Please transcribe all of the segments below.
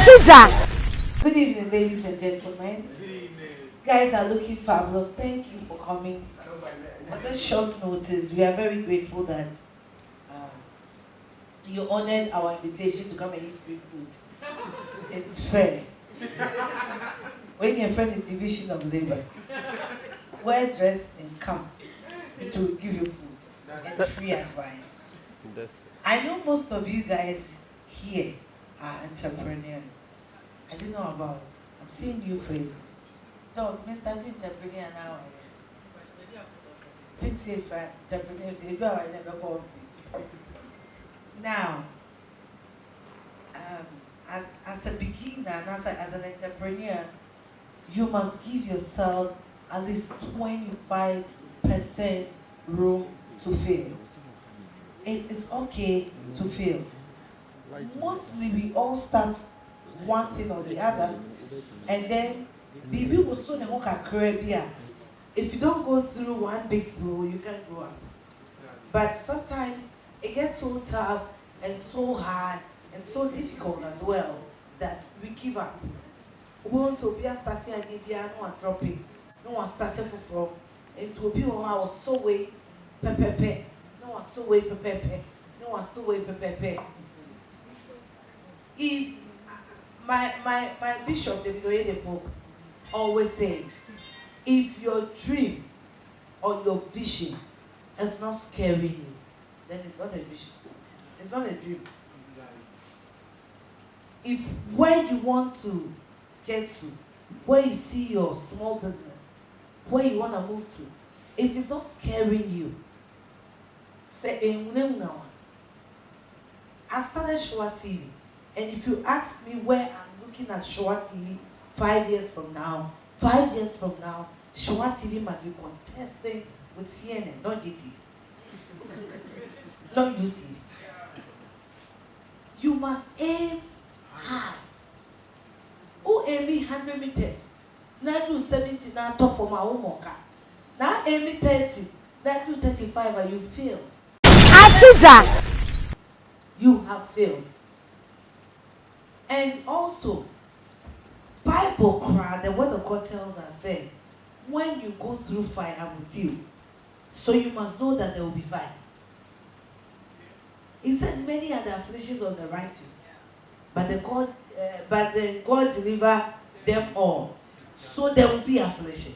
Atigya. Good evening, ladies and gentlemen. Good evening. You guys are looking fabulous. Thank you for coming. On this short notice, we are very grateful that uh, you honored our invitation to come and eat free food. It's fair. When your friend is division of labor, wear dress and come. It will give you food and free advice. I know most of you guys here are entrepreneurs. I don't know about. I'm seeing new phrases. Dog, Mr. Entrepreneur now. Entrepreneur, now, as a beginner and as an entrepreneur, you must give yourself at least 25% room to fail. It is okay to fail. Mostly we all start one thing or the other, and then baby will soon hook a career. If you don't go through one big blow, you can't grow up. But sometimes it gets so tough and so hard and so difficult as well that we give up. We also be starting again, no one dropping, no one starting from. It will be I was so way, pepepe, no one so way, pepepe, no one so way, pepepe. If my bishop, the book, always says, if your dream or your vision is not scaring you, then it's not a vision. It's not a dream. If where you want to get to, where you see your small business, where you want to move to, if it's not scaring you, say, I started Schwar TV, and if you ask me where I'm looking at Schwar TV 5 years from now, Schwar TV must be contesting with CNN, not GT, not UT. You must aim high. Who aiming 100 meters? Now do 70 now top for my own mocha. Now aiming 30, now do 35 and you fail. Atigya. You have failed. And also, Bible cry, the word of God tells us, say, when you go through fire, I'm with you. So you must know that there will be fire. He said many are the afflictions of the righteous, but then God deliver them all. So there will be affliction.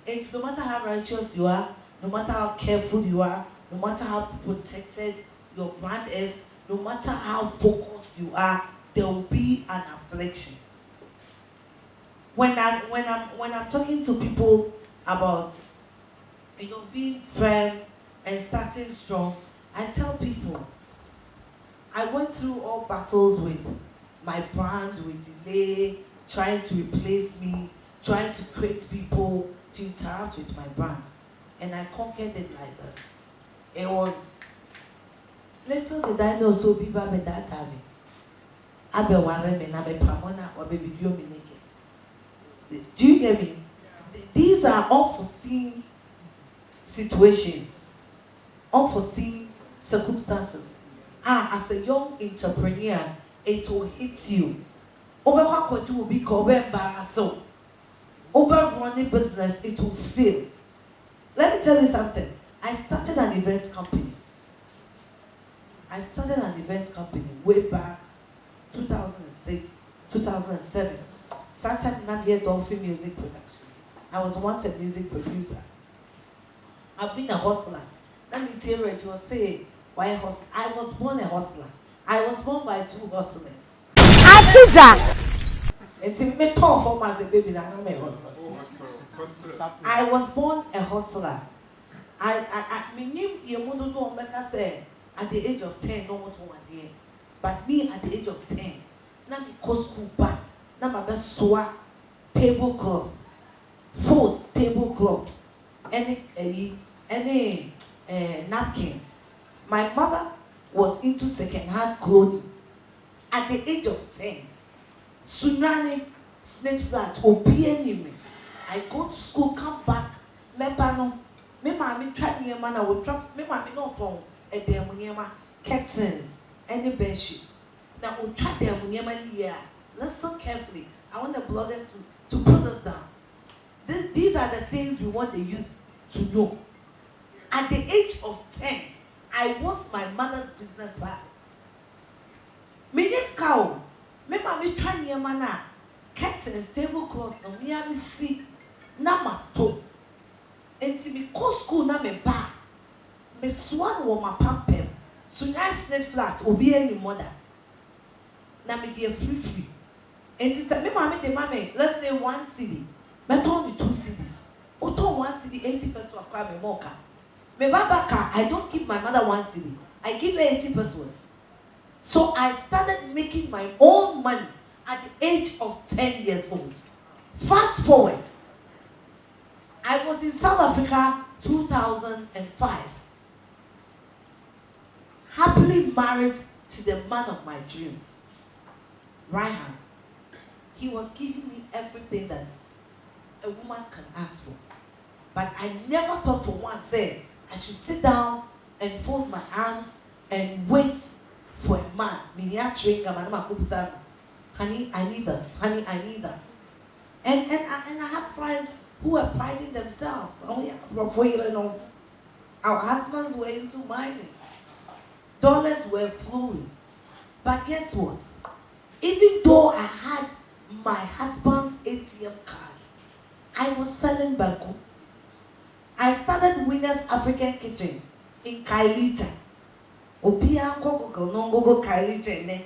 And no matter how righteous you are, no matter how careful you are, no matter how protected your brand is, no matter how focused you are, there will be an affliction. When I'm talking to people about being firm and starting strong, I tell people I went through all battles with my brand, with delay, trying to replace me, trying to create people to interact with my brand, and I conquered it like this. It was little did I know so be bad that time. Abe warren me na be pamona or be video me naked. Do you get me? These are unforeseen situations, unforeseen circumstances. As a young entrepreneur, it will hit you. Over will be called embarrassed. Over running business, it will fail. Let me tell you something. I started an event company. Way back 2006, 2007. Started Namibia Dolphin Music Production. I was once a music producer. I've been a hustler. Let me tell you, you will say, why hustle? I was born a hustler. I was born by two hustlers. Atigya. And to me, tough for me as a baby, I'm a hustler. I was born a hustler. I knew you would do make us say at the age of 10, no one to one day. But me at the age of 10, now me go school back. Now my best Schwar tablecloth, force tablecloth, any napkins. My mother was into second-hand clothing at the age of 10. Tsunami, snake flat, me. I go to school, come back, me mommy tried me a man, I would drop me mommy no phone, curtains, any bed sheets. Now we try them when you're here. listen carefully. I want the bloggers to put this down. These are the things we want the youth to know. At the age of 10, I was my mother's business partner. Minis cow, me mami twan ye mana, curtains, tablecloth, no me am see na mato. Enti me ko school na me ba. Me swan wo ma pampem. So nya snake flat obi any mother. Na me dey free. Enti say me mami de mami, let's say 1 cedi. Me turn the 2 cedis. O turn 1 cedi 80 pesos akwa me moka. Me babaka, I don't give my mother 1 cedi. I give her 80 pesos. So I started making my own money at the age of 10 years old. Fast forward, I was in South Africa 2005. Happily married to the man of my dreams, Ryan. He was giving me everything that a woman can ask for. But I never thought for once, say, I should sit down and fold my arms and wait for a man. Honey, I need this. Honey, I need that. And I have friends who are priding themselves. Oh yeah, our husbands were into mining. Dollars were flowing. But guess what? Even though I had my husband's ATM card, I was selling banku. I started Winners African Kitchen in Kailita. Obia Koko Nongo Kailita.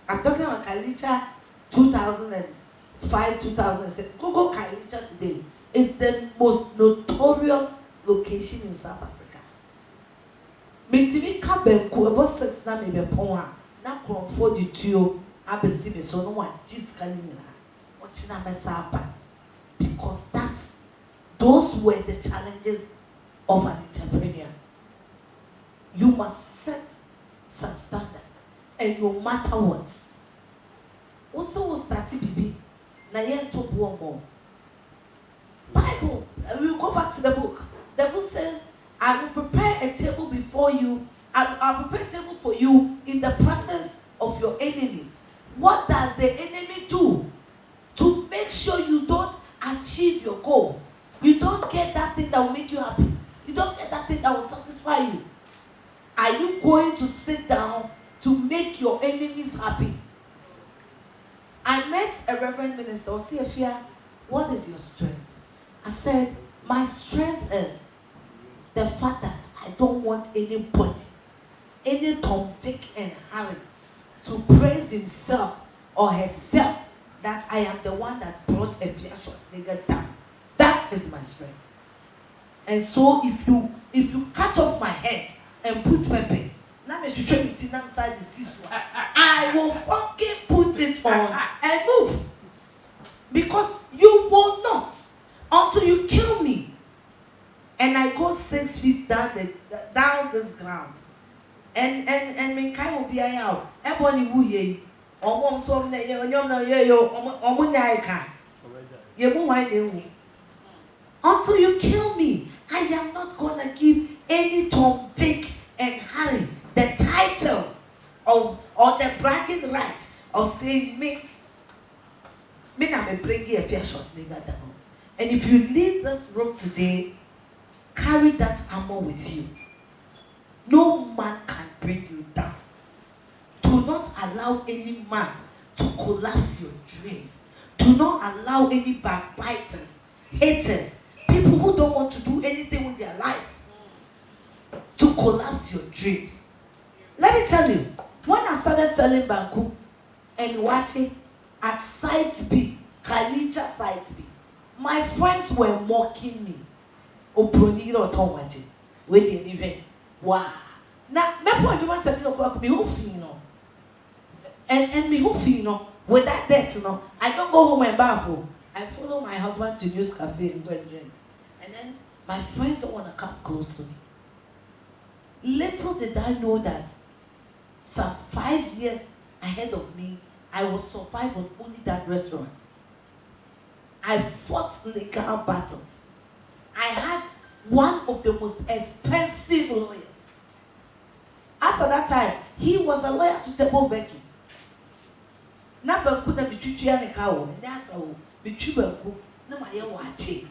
I'm talking about Kailita 2005, 2006. Gogo Kailita today is the most notorious location in South Africa. Metimi Kabenku about 6 na maybe ponha. Na Crawford the tio abesi me so no one just calling watching a mess because those were the challenges of an entrepreneur. You must set some standard, and no matter what. Also, was starting BB. Now, you talk one more. Bible. We will go back to the book. The book says, "I will prepare a table before you. I will prepare a table for you in the presence of your enemies." What does the enemy do to make sure you don't achieve your goal? You don't get that thing that will make you happy. You don't get that thing that will satisfy you. Are you going to sit down to make your enemies happy? I met a reverend minister. I said, Afia, what is your strength? I said, my strength is the fact that I don't want anybody, any Tom, Dick, and Harry to praise himself or herself that I am the one that brought Afia Scharwarzenegger down. That is my strength. And so if you cut off my head and put pepper, now me show me inside the season, I will fucking put it on and move. Because you will not until you kill me. And I go 6 feet down this ground. And me kai will be out. Everybody who ye almost so until you kill me, I am not gonna give any Tom, Dick, and Harry the title of or the bragging right of saying me na me bring you Afia Scharwarzenegger down. And if you leave this room today, carry that armor with you. No man can bring you down. Do not allow any man to collapse your dreams. Do not allow any backbiters, haters, people who don't want to do anything with their life to collapse your dreams. Let me tell you, when I started selling banku and watching at Site B, Kalija Site B, my friends were mocking me. Oproniro Tomaji, waiting even. Wow. Now, my point to myself, me who feel and me who feel with that debt, I don't go home and baffle. I follow my husband to News Cafe and go and drink. And then my friends don't want to come close to me. Little did I know that some 5 years ahead of me, I will survive on only that restaurant. I fought legal battles. I had one of the most expensive lawyers. After that time, he was a lawyer to Tebo Becky. Na banku na bitwitwi ane ka wo. Na asa wo. Bitwi banku na ma ye wache.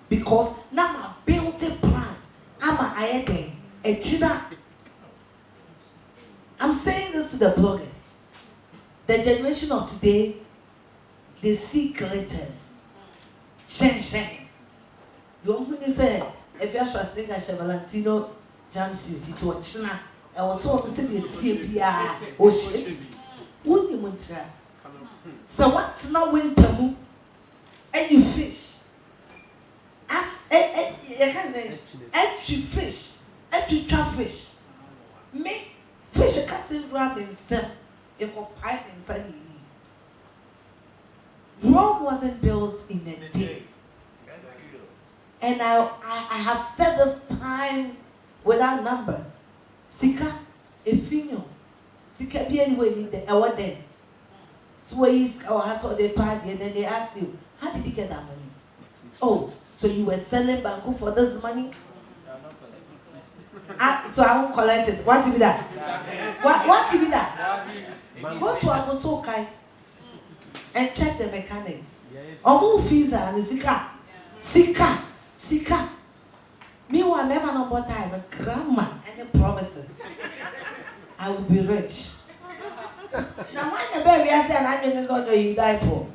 Because na ma build a plant. Ama ayede. Echina. I'm saying this to the bloggers. The generation of today, they see glitters. Shen. You want to say, Afia Scharwarzenegger Valentino jumpsuit, it was China. I was so upset with TPI. Oh shit. Wouldn't you want to? So what's now winter? And you fish. As you can say, every fish, every trap fish. Me, fish a castle grab in some, you go pipe inside. Rome wasn't built in a day. And I have said this times without numbers. Sika, Efino, Sika be anyway in the our dent. Sways or has what they told you, and then they ask you, how did you get that money? Oh, so you were selling banku for this money? So I won't collect it. What to be that? What to be that? Go to Abosokai and check the mechanics. Omu fees and Sika. Meanwhile, never number time, grammar, any promises. I will be rich. Now, when the baby I say, I'm going to you die for.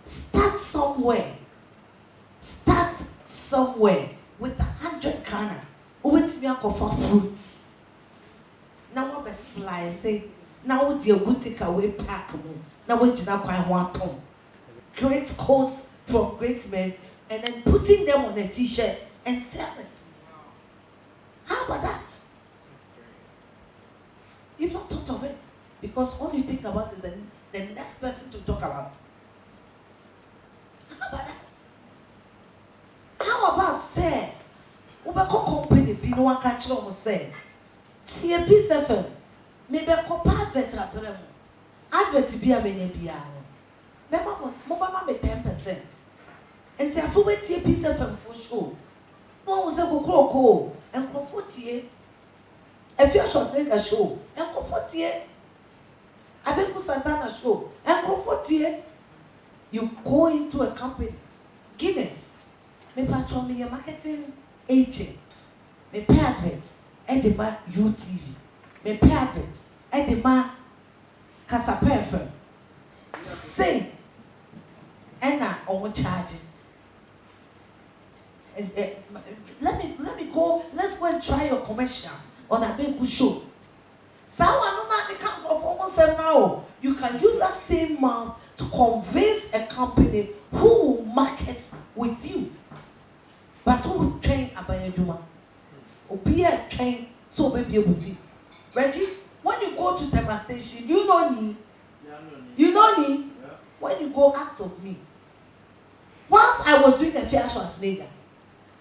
Start somewhere with 100 Ghana. Wait me for fruits. Now what be slice say? Now what you go take away pack mo? Now what you not quite want to? Great coats from great men, and then putting them on a t-shirt and sell it. How about that? You've not thought of it because all you think about is the next person to talk about. How about that? How about say, Ubako company be no one catch on say, TAP 7, maybe a copa advert advert be a many piano. Mama me 10%. And say, I forward TAP 7 for sure. One was a go and go 48. Afia Scharwarzenegger show and go 48. Abeku Santana show and go 48. You go into a company, Guinness. Me patron me a marketing agent. Me pay advert at the ma UTV. Me pay advert at the ma Casape FM. Say, and now on charging. And let me go. Let's go and try your commercial on a big show. So I can't perform now. You can use that same mouth to convince a company who will market with you. But who will train Abayeduma? Or be a train so baby a boutique. Reggie, when you go to Tema Station, you know me. You know me? When you go ask of me. Once I was doing Afia Scharwarzenegger,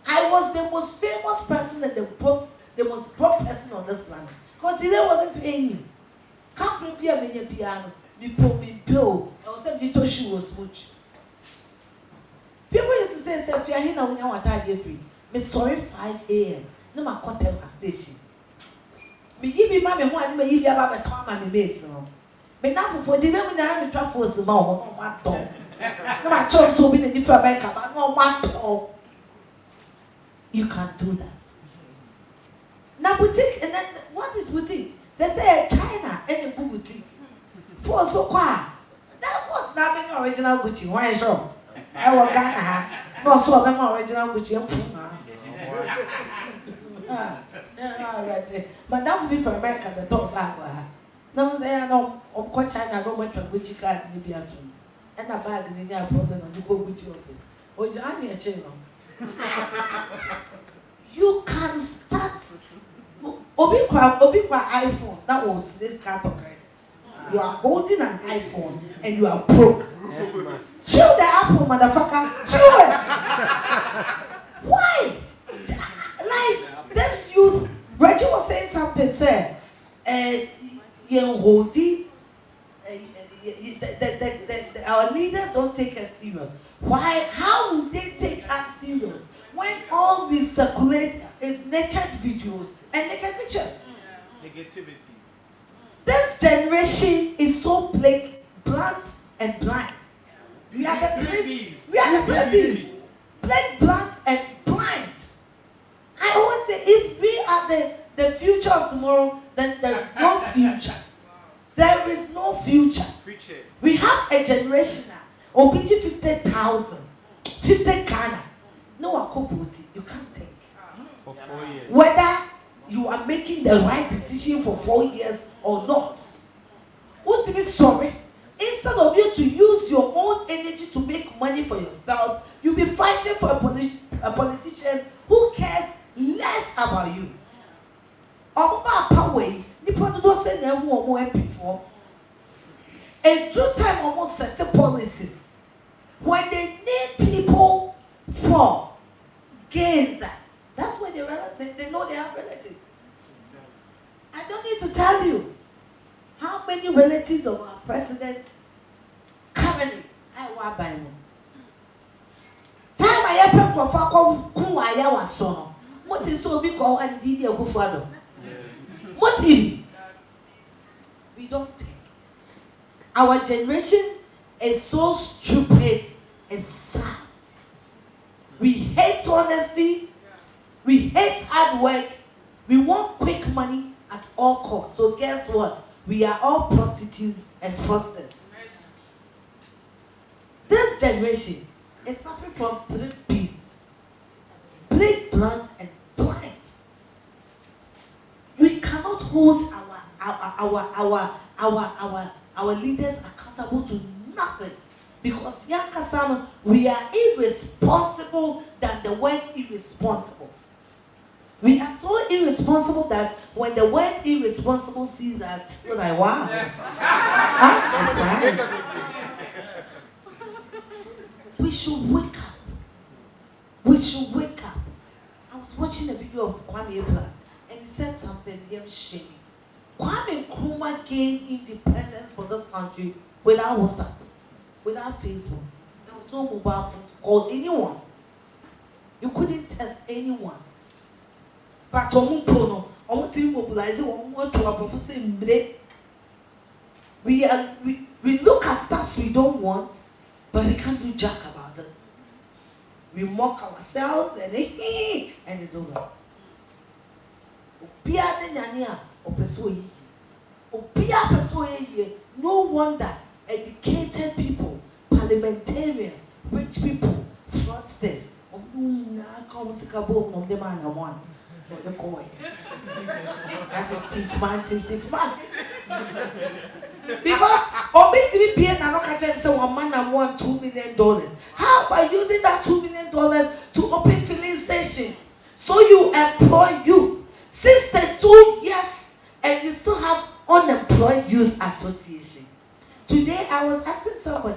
I was the most famous person and the most broke person on this planet. Because today wasn't paying me. Can't be a mini piano. You put me bill. I was saying little shoe was smooch. People used to say, if you're here now, when you want to get free. Me sorry 5 a.m. No ma contact station. Me give me mommy one me give you about my time and me mates no. Me now for the when I am try force ma no what to. No ma chop so be the different America but no what to. You can't do that. Now boutique and then what is boutique? They say China any boutique. For so qua. That was not being original Gucci. Why so? I will Ghana. No so I'm original Gucci. But that would be for America the top like no say I know I'm China go much Gucci card in the and a bag in the problem on the Gucci office. Or Johnny a channel. You can start Obikwa iPhone. That was this card of credit. You are holding an iPhone and you are broke. Yes, chew the apple, motherfucker. Chew it. Why? Like this youth, Reggie was saying something. Said, our leaders don't take us serious. Why? How would they take us serious when all we circulate is naked videos and naked pictures? Negativity. This generation is so blunt and blind. We are the three B's. Plain, blunt, and blind. I always say, if we are the future of tomorrow, then there is no future. There is no future. We have a generation now. Obiji 50,000, 50 Ghana. No akofoti. You can't think. For 4 years. Whether you are making the right decision for 4 years or not. Won't you be sorry? Instead of you to use your own energy to make money for yourself, you'll be fighting for a politician who cares less about you. And through time almost set policies when they need people for gains. That's when they know they have relatives. I don't need to tell you how many relatives of our president currently I want by them. Time I ever go for I was so. What is so big or I did go for them? What we don't think. Our generation is so stupid and sad. We hate honesty. We hate hard work. We want quick money at all costs. So guess what? We are all prostitutes and fraudsters. This generation is suffering from 3 P's. Plain, blunt, and blind. We cannot hold our leaders accountable to nothing. Because Yankasano, we are irresponsible than the word irresponsible. We are so irresponsible that when the word irresponsible sees us, you're like, wow. I'm surprised. We should wake up. We should wake up. I was watching a video of Kwame Plus and he said something really shaming. Kwame Nkrumah gained independence for this country without WhatsApp, without Facebook. There was no mobile phone to call anyone. You couldn't text anyone. But we look at stuff we don't want, but we can't do jack about it. We mock ourselves and it's over. No wonder educated people, parliamentarians, rich people, fraudsters. That is thief man. Because obviously being an occasion say one man and $1 million. How about using that $2 million to open filling stations? So you employ youth 62 years and you still have unemployed youth association. Today I was asking somebody,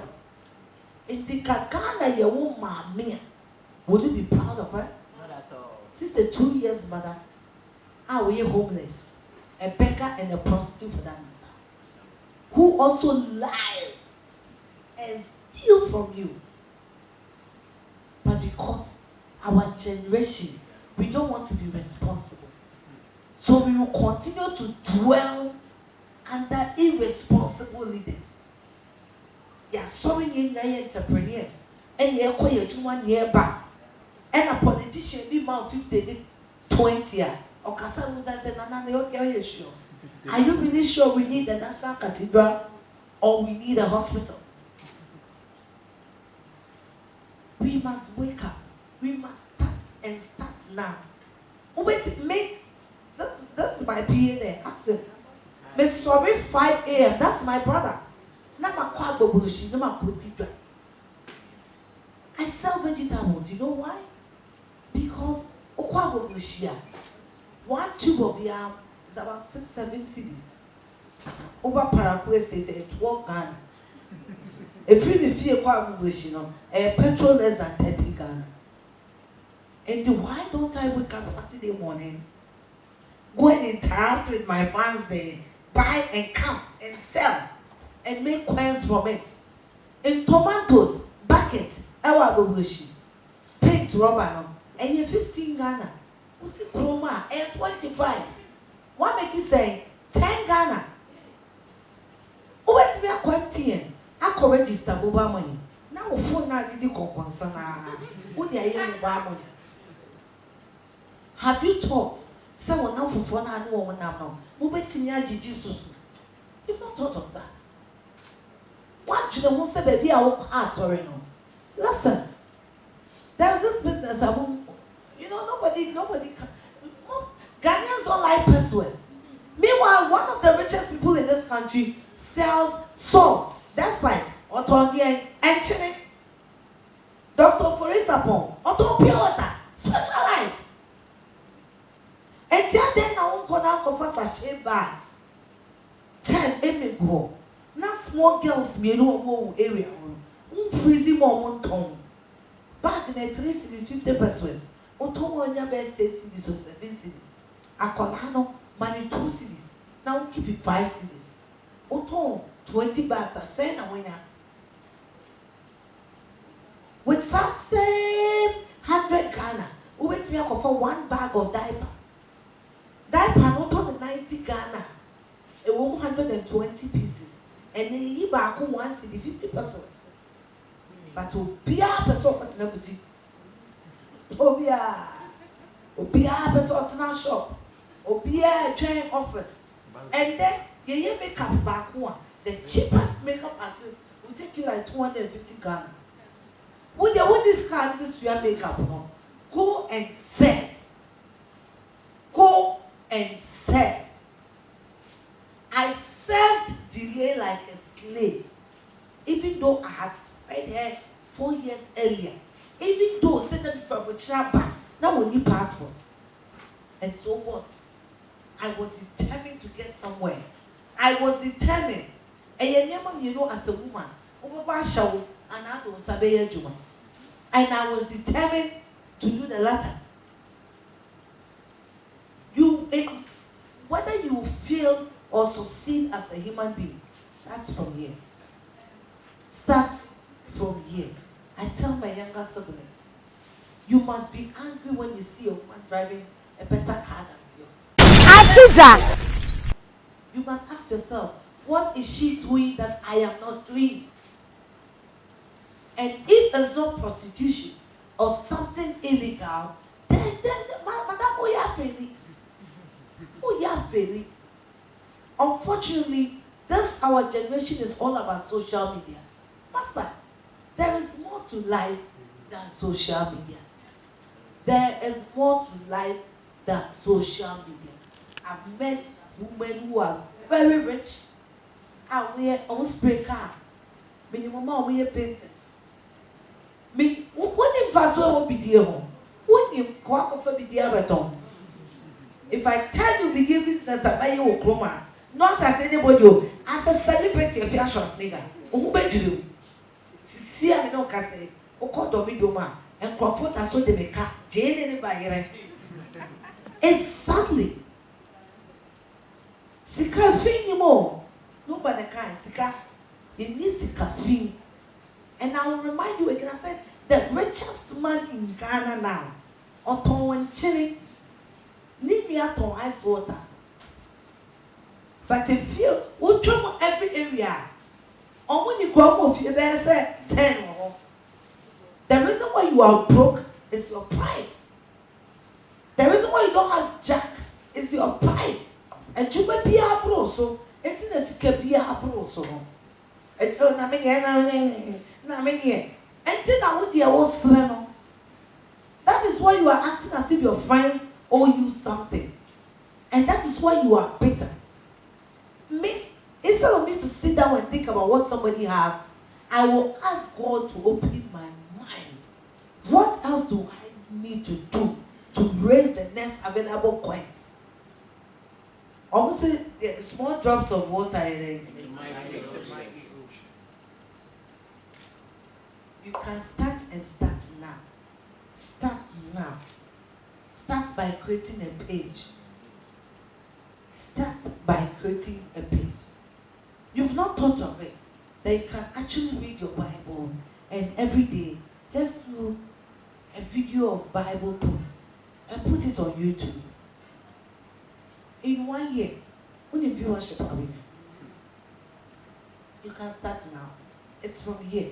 in Ghana your woman, would you be proud of her? 62 years mother, are we homeless, a beggar and a prostitute for that matter, who also lies and steals from you. But because our generation, we don't want to be responsible. So we will continue to dwell under irresponsible leaders. They are sowing in their entrepreneurs and they are calling one nearby. And a politician be man 50, 20 or Kasaruza said, "Nana, sure. Are you really sure we need a national cathedral or we need a hospital?" We must wake up. We must start now. Wait, make this is my PA there. Ask him. Me sorry 5 a.m. That's my brother. I sell vegetables. You know why? Because 1 tube of yam is about 6-7 cedis. Over Paraguay State at 12 Ghana. If you feel a petrol less than 30 Ghana. And why don't I wake up Saturday morning, go and interact with my fans there, buy and come and sell and make coins from it? In tomatoes, buckets, paint rubber, and you're 15 Ghana. What's the chroma? And 25. What make you say 10 Ghana? Wait me a quantity. I can register mobile money. Now phone now did you concern. Who they are mobile money? Have you thought? Someone now for phone and woman now. Mubetinia Jesus. You've not thought of that. What do you want to say, baby? I will ask sorry no. Listen, there's this business. Nobody can. Ghanaians don't like pesos. Meanwhile, one of the richest people in this country sells salt. That's right. Otongi and chili. Dr. Forisapon. Oton pure water. Specialized. And then I won't go down for sachet bags. 10 emigo. Now small girls me no area. Freezing more ton. Back in the 3 cities, 50 pesos. Oton on your best 6 cities or 7 cities. Akolano, money 2 cities. Now keep it 5 cities. Oton 20 bags are sent a winner. With that same 100 Ghana, we wait me for 1 bag of diaper. Diaper not on 90 Ghana. It 120 pieces. And then you back 1 city 50 pesos. But to be a person what's in a boutique. Be a person in a shop. Or be a train office. And then you makeup back one. The cheapest makeup artist will take you like 250 Ghana. When you want this kind of your makeup on, go and save. Go and save. I served delay like a slave. Even though I had fed her 4 years earlier. Even though send them from a trapper, now we need passports. And so what? I was determined to get somewhere. I was determined. And you know, as a woman, and I was determined to do the latter. Whether you feel or succeed as a human being, starts from here. Starts from here. I tell my younger siblings, you must be angry when you see a woman driving a better car than yours. Atigya. You must ask yourself, what is she doing that I am not doing? And if there's no prostitution or something illegal, then madam, we are failing. We are failing. Unfortunately, our generation is all about social media. Master, there is more to life than social media. There is more to life than social media. I've met women who are very rich. I wear own spray car. Minimum I wear painters. Me, when in fast will be dear home. When you go up for be dear beton. If I tell you begin business that buy you a chroma, not as anybody, as a celebrity, Afia Scharwarzenegger, who made you? See, I know, Cassay, who called Domidoma, and Crawford as so they make up, Jane anybody. Exactly. Sika fin more. Nobody can. Sika, it needs Sika fin. And I will remind you again, I said, the richest man in Ghana now, Oton and Chile, need me out on ice water. But if you will travel every area, or when you grow up, you better say 10 or more. The reason why you are broke is your pride. The reason why you don't have jack is your pride. And you may be a bro, so it's can be a bro, so. And that is why you are acting as if your friends owe you something. And that is why you are bitter. Me, instead of me to sit down and think about what somebody have, I will ask God to open my mind. What else do I need to do to raise the next available coins? Almost the small drops of water in you can start and start now. Start now. Start by creating a page. Start by creating a page. You've not thought of it. That you can actually read your Bible and every day just do a video of Bible posts and put it on YouTube. In 1 year, when you viewership are we? You can start now. It's from here.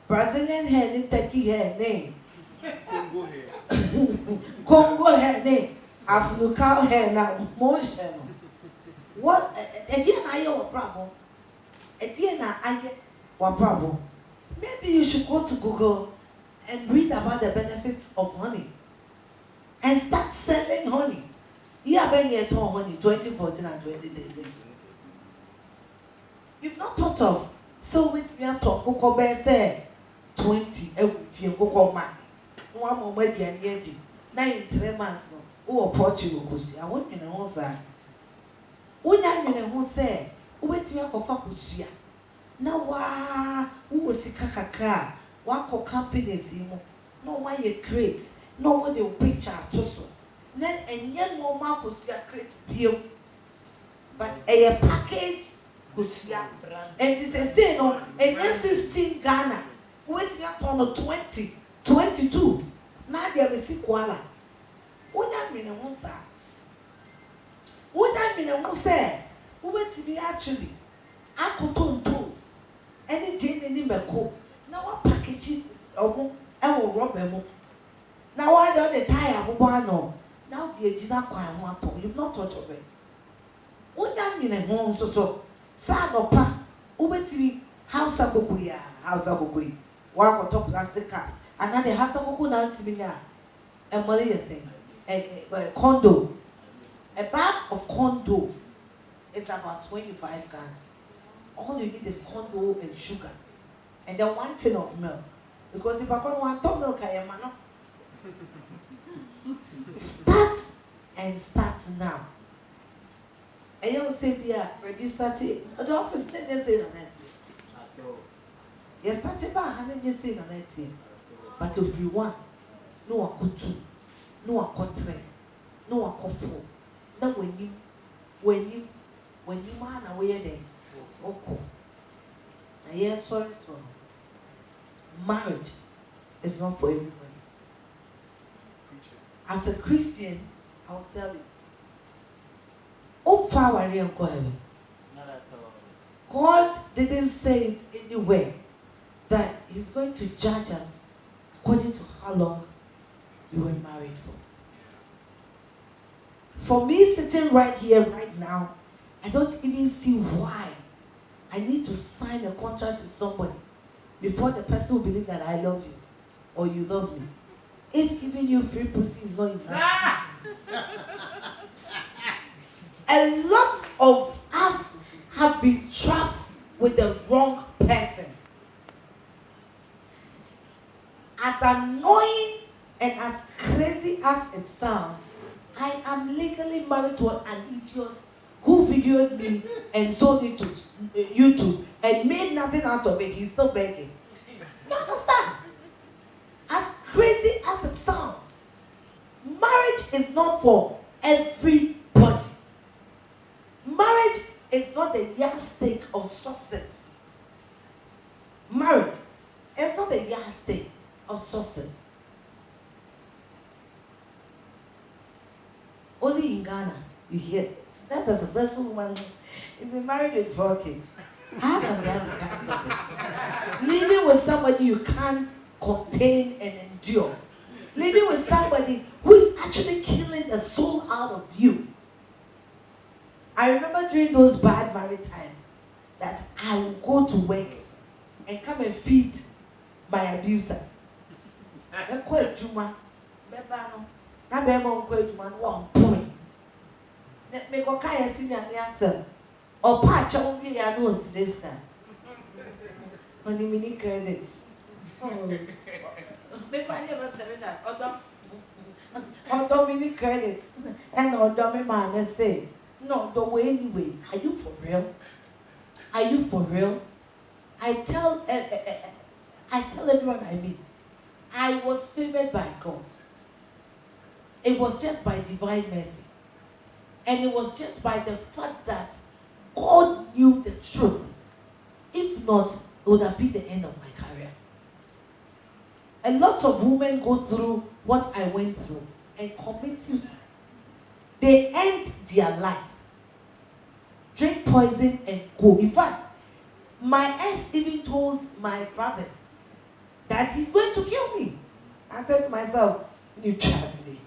Brazilian hair, Turkey hair, name. Congo hair. Congo hair, name. African hair, now, motion. What? A dear, I have a problem. A dear, I get one problem. Maybe you should go to Google and read about the benefits of honey and start selling honey. You have been here to honey 2014 and 2013. You've not thought of so with me at Coco Bear say 20 if you go man. One moment and yet 9 months no. Oh, Portugal, because I want in a home side. When I'm in a home say, wait me up for Facusia. Now, who was a kakaka? What companies no one you create, no one you picture to so. Then and young woman could see a create bill. But a package could see a brand. And it's a say no, and yes, 16 Ghana. Wait me up on 20, 22. Now there is Kuala. What that mean? What that mean? Say, who wait to be actually? I could turn toes. Any gin in the coat. Now what packaging or I will rob them. Now I don't the tire one no. Now the original quite one. You've not thought of it. What that mean? Home so sad or pa. Who wait to be house of Kuya, house of Kuya. One top plastic car. And then the house of Kuya to me. And what is saying? A condo. A bag of condo is about 25 Ghana. All you need is condo and sugar. And then 1 tin of milk. Because if I got 1 ton milk, I am not. Start now. And you say, yeah, register to the office, let me say that. You started by 100 say that. But if you want, no, I could 2, no, I could 3, no, I could 4. Now when you man away there, okay. Yes, sorry. Marriage is not for everybody. As a Christian, I'll tell you. Oh, far away and go heaven. Not at all. God didn't say it anywhere that He's going to judge us according to how long you were married for. For me, sitting right here, right now, I don't even see why I need to sign a contract with somebody before the person will believe that I love you or you love me. If giving you free pussy is not enough. A lot of us have been trapped with the wrong person. As annoying and as crazy as it sounds, I am legally married to an idiot who videoed me and sold it to YouTube and made nothing out of it. He's still begging. You understand? As crazy as it sounds, marriage is not for everybody. Marriage is not the yardstick of success. Marriage is not the yardstick of success. Only in Ghana, you hear, that's a successful woman. Is married with 4 kids. How does that become successful? Living with somebody you can't contain and endure. Living with somebody who is actually killing the soul out of you. I remember during those bad married times that I would go to work and come and feed my abuser. Na be mo ko eduma no won point ne me ko kai senior me asem o pa cha o bi ya no sister oni mini credit oh me pa nye me secretary odo mini credit and odo me man say no the way anyway are you for real I tell everyone I meet I was favored by God. It was just by divine mercy. And it was just by the fact that God knew the truth. If not, it would have been the end of my career. A lot of women go through what I went through and commit suicide. They end their life, drink poison and go. In fact, My ex even told my brothers that he's going to kill me. I said to myself, you trust me.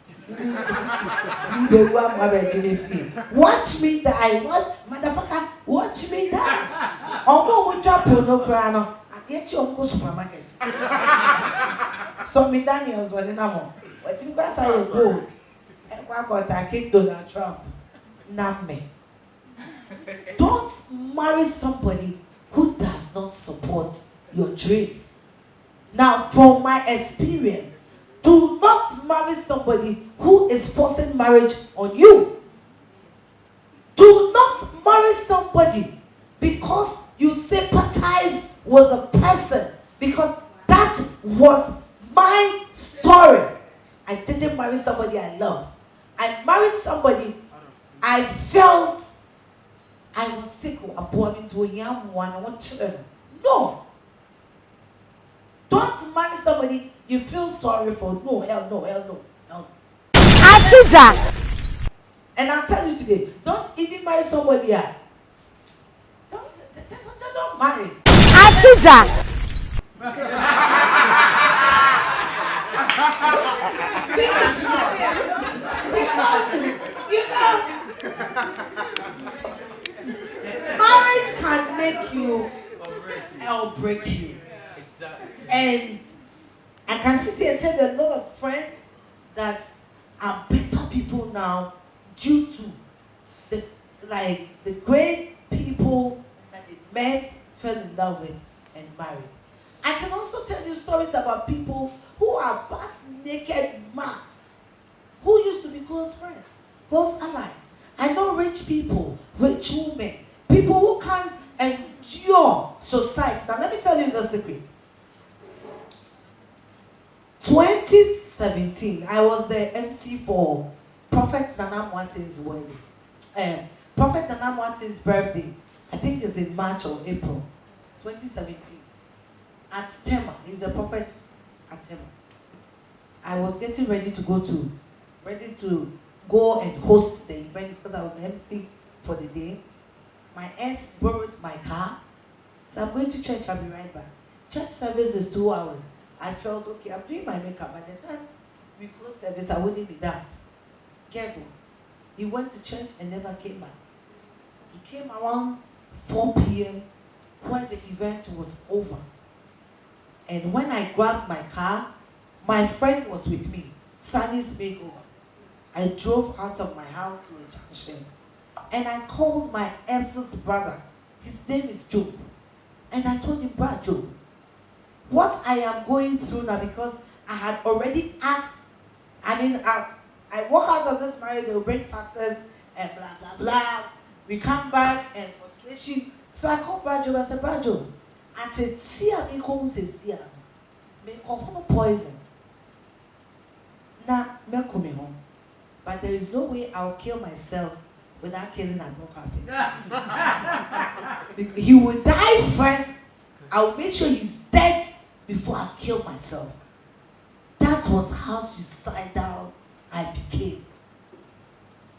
Watch me die. What motherfucker? Watch me die. Omo we drop pornography. I get you on supermarket. Stormy Daniels was in Amo. What in grass I was gold. And what about I kick Donald Trump? Namme. Don't marry somebody who does not support your dreams. Now, from my experience, do not marry somebody who is forcing marriage on you. Do not marry somebody because you sympathize with the person. Because that was my story. I didn't marry somebody I love. I married somebody I felt I was sick or born into a young one. I want children. No. Don't marry somebody you feel sorry for. No, hell no, hell no. No. Atigya. And I'll tell you today, don't even marry somebody. Don't marry. Atigya. You know, marriage can make you or break you. Exactly. And I can sit here and tell you a lot of friends that are better people now due to the great people that they met, fell in love with, and married. I can also tell you stories about people who are butt naked mad, who used to be close friends, close allies. I know rich people, rich women, people who can't endure society. Now let me tell you the secret. 2017, I was the MC for Prophet Nana Martin's wedding. Prophet Nana Martin's birthday, I think it's in March or April 2017. At Tema, he's a prophet at Tema. I was getting ready to go and host the event because I was the MC for the day. My ex borrowed my car, so I'm going to church. I'll be right back. Church service is 2 hours. I felt okay. I'm doing my makeup. By the time we close service, I wouldn't be done. Guess what? He went to church and never came back. He came around 4 p.m. when the event was over. And when I grabbed my car, my friend was with me, Sunny's makeover. I drove out of my house to a junction. And I called my ex's brother. His name is Joe. And I told him, Brad Joe, what I am going through now, because I had already asked, I walk out of this marriage, they will bring pastors and blah, blah, blah. We come back and frustration. So I called Brad Joe. I said, Brad Joe, at a tia me come say me poison. Now me come home. But there is no way I'll kill myself without killing a broken face. He will die first. I'll make sure he's dead before I kill myself. That was how suicidal I became.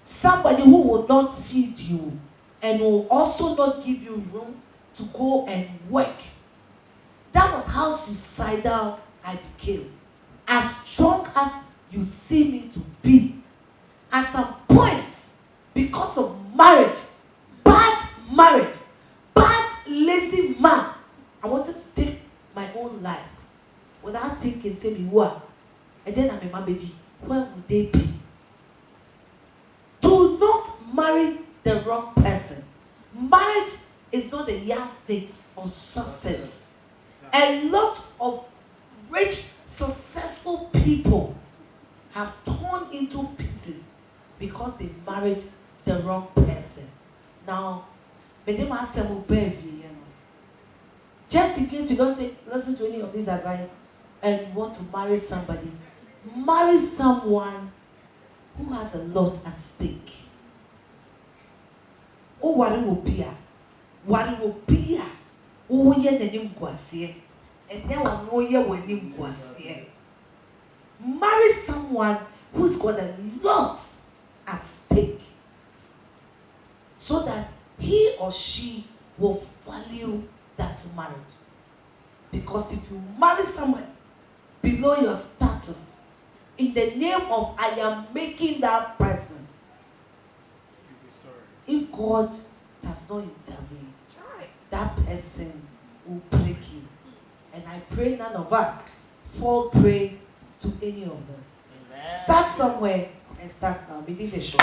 Somebody who will not feed you and will also not give you room to go and work. That was how suicidal I became. As strong as you see me to be, at some point, because of bad lazy man, I wanted to take my own life without thinking, say me what, and then I'm a baby. Where would they be? Do not marry the wrong person. Marriage is not a yardstick of success. A lot of rich, successful people have torn into pieces because they married the wrong person. Now, just in case you don't listen to any of these advice and you want to marry somebody, marry someone who has a lot at stake. Oh, what it will be? Oh, yeah, the name Guassier. And then one more year when name Guassier. Marry someone who's got a lot at stake, so that he or she will value that's married. Because if you marry somebody below your status, in the name of I am making that person, You'll be sorry. if God does not intervene, that person will break you. And I pray none of us fall prey to any of this. Amen. Start somewhere and start now. Begin the show.